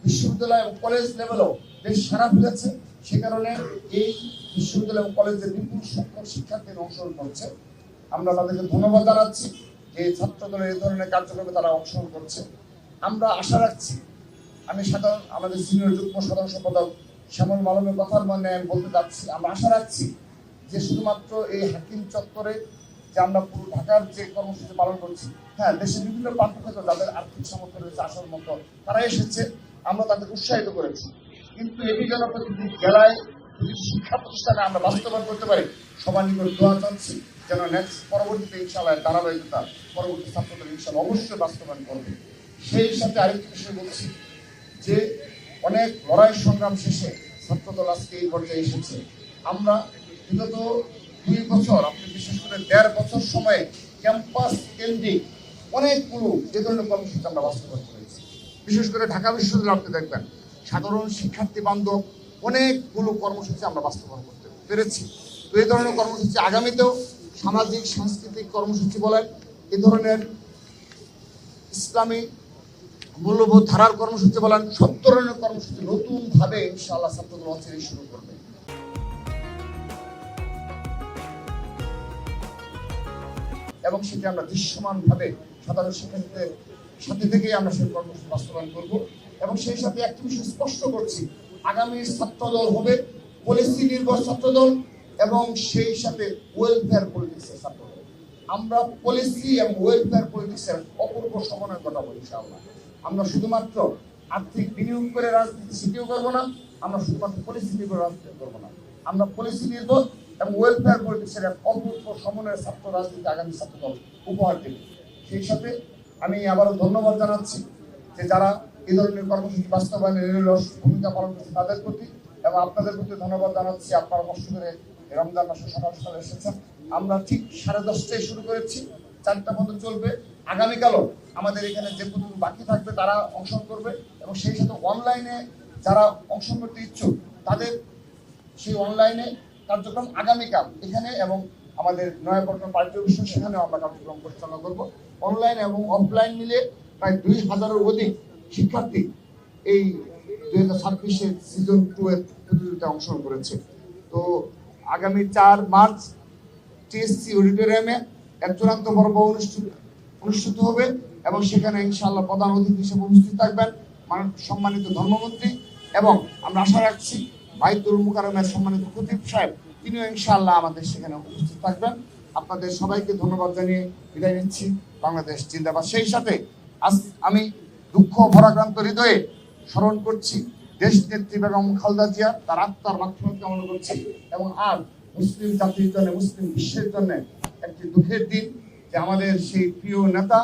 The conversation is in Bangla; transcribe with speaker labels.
Speaker 1: বিশ্ববিদ্যালয় এবং কলেজ লেভেলও বেশ সাড়া ফেলেছে। সে কারণে এই বিশ্ববিদ্যালয় এবং কলেজের বিপুল সংখ্যক শিক্ষার্থীরা অংশগ্রহণ করছে। আমরা তাদেরকে ধন্যবাদ জানাচ্ছি যে ছাত্র দলের এই ধরনের কার্যক্রমে তারা অংশগ্রহণ করছে। আমরা আশা রাখছি, আমি সাধারণ আমাদের সিনিয়র যুগ্ম সাধারণ সম্পাদক শ্যামল মালমের কথার মানে আমি বলতে চাচ্ছি, আমরা আশা রাখছি যে শুধুমাত্র এই হাকিম চত্বরে যে আমরা পুরো ঢাকার যে কর্মসূচি পালন করছি, হ্যাঁ দেশের বিভিন্ন প্রান্ত থেকে যাদের আর্থিক সামর্থ্য রয়েছে আসার মতো তারা এসেছে, আমরা তাদের উৎসাহিত করেছি। কিন্তু এটি যেন প্রতিটি জেলায় প্রতিটি শিক্ষা প্রতিষ্ঠানে আমরা বাস্তবায়ন করতে পারি, সবার নিকট দোয়া চাচ্ছি যেন নেক্সট পরবর্তীতে ইনশাআল্লাহ ধারাবাহিকতা পরবর্তী ছাত্রদের ইনশাআল্লাহ অবশ্যই বাস্তবায়ন করবে। সেই সাথে আরেকটি বিষয় বলছি যে অনেক লড়াই সংগ্রাম শেষে ছাত্রদল আজকে এই পর্যায়ে এসেছে। আমরা বিগত 2 বছর, আপনি বিশেষ করে 1.5 বছর সময়ে ক্যাম্পাস কেন্দ্রিক অনেকগুলো যে ধরনের কর্মসূচি আমরা বাস্তবায়ন করেছি। বিশেষ করে ঢাকা বিশ্ববিদ্যালয়ে আপনি দেখবেন সাধারণ শিক্ষার্থী বান্ধব অনেকগুলো কর্মসূচি আমরা বাস্তবায়ন করতে পেরেছি। তো এই ধরনের কর্মসূচি আগামীতেও সামাজিক সাংস্কৃতিক কর্মসূচি বলেন, এ ধরনের ইসলামী মূল্যবোধ ধারার কর্মসূচি বলেন, সব ধরনের কর্মসূচি নতুন ভাবে ইনশাআল্লাহ ছাত্রদল অচিরেই শুরু করবে। এবং সেটি আমরা দৃশ্যমান ভাবে সাধারণ শিক্ষার্থীদের সাথে থেকেই আমরা সেই কর্মসূচি বাস্তবায়ন করব। এবং সেই সাথে একটি বিষয় স্পষ্ট করছি, আগামী ছাত্রদল হবে পলিসি নির্ভর ছাত্রদল এবং সেই সাথে ওয়েলফেয়ার পলিটিক্সের ছাত্রদল। আমরা পলিসি এবং ওয়েলফেয়ার পলিটিক্সের অপূর্ব সমন্বয় ঘটাবো ইনশাআল্লাহ। আমরা শুধুমাত্র আর্থিক বিনিয়োগ করে রাজনীতি সেটিও করবো না, আমরা শুধুমাত্র পলিসি নির্ভর রাজনীতি করবো না, আমরা পলিসি নির্ভর এবং ওয়েলফেয়ার পলিটিক্সের এক অপূর্ব সমন্বয়ের ছাত্র রাজনীতি আগামী ছাত্রদল উপহার দেবে। সেই সাথে আমি আবারও ধন্যবাদ জানাচ্ছি যে যারা এই ধরনের কর্মসূচি বাস্তবায়নে নিরলস ভূমিকা পালন করছে তাদের প্রতি, এবং আপনাদের প্রতি ধন্যবাদ জানাচ্ছি। আপনারা কষ্ট করে রমজান মাসে সকাল সকাল এসেছেন। আমরা ঠিক 10:30টায় শুরু করেছি, 4টা পর্যন্ত চলবে। আগামীকালও আমাদের এখানে যে প্রতি বাকি থাকবে তারা অংশগ্রহণ করবে, এবং সেই সাথে অনলাইনে যারা অংশগ্রহণ করতে ইচ্ছুক তাদের সেই অনলাইনে কার্যক্রম আগামীকাল এখানে এবং আমাদের নয়াপল্টন পার্টি অফিস সেখানেও আমরা কার্যক্রম পরিচালনা করব। অনলাইন এবং অফলাইন মিলে প্রায় 2000-এর অধিক শিক্ষার্থী এই 2026 সিজন 2 এর প্রতিযোগিতায় অংশগ্রহণ করেছে। তো আগামী 4 মার্চ টিএসসি অডিটোরিয়ামে এক চূড়ান্ত পর্ব অনুষ্ঠিত হবে, এবং সেখানে ইনশাআল্লাহ প্রধান অতিথি হিসেবে উপস্থিত থাকবেন সম্মানিত ধর্মমন্ত্রী, এবং আমরা আশা রাখছি বাইতুল মুকাররমের সম্মানিত খতিব সাহেব তিনিও ইনশাআল্লাহ আমাদের সেখানে উপস্থিত থাকবেন। আপনাদের সবাইকে ধন্যবাদ জানিয়ে বিদায় নিচ্ছি। বাংলাদেশ জিন্দাবাদ। সেই সাথে আজ আমি দুঃখ ভরাক্রান্ত হৃদয়ে স্মরণ করছি দেশ নেত্রী বেগম খালেদা জিয়া, তার আত্মার মাগফিরাত কামনা করছি। এবং আর মুসলিম জাতির জন্য, মুসলিম বিশ্বের জন্য একটি দুঃখের দিন যে আমাদের সেই প্রিয় নেতা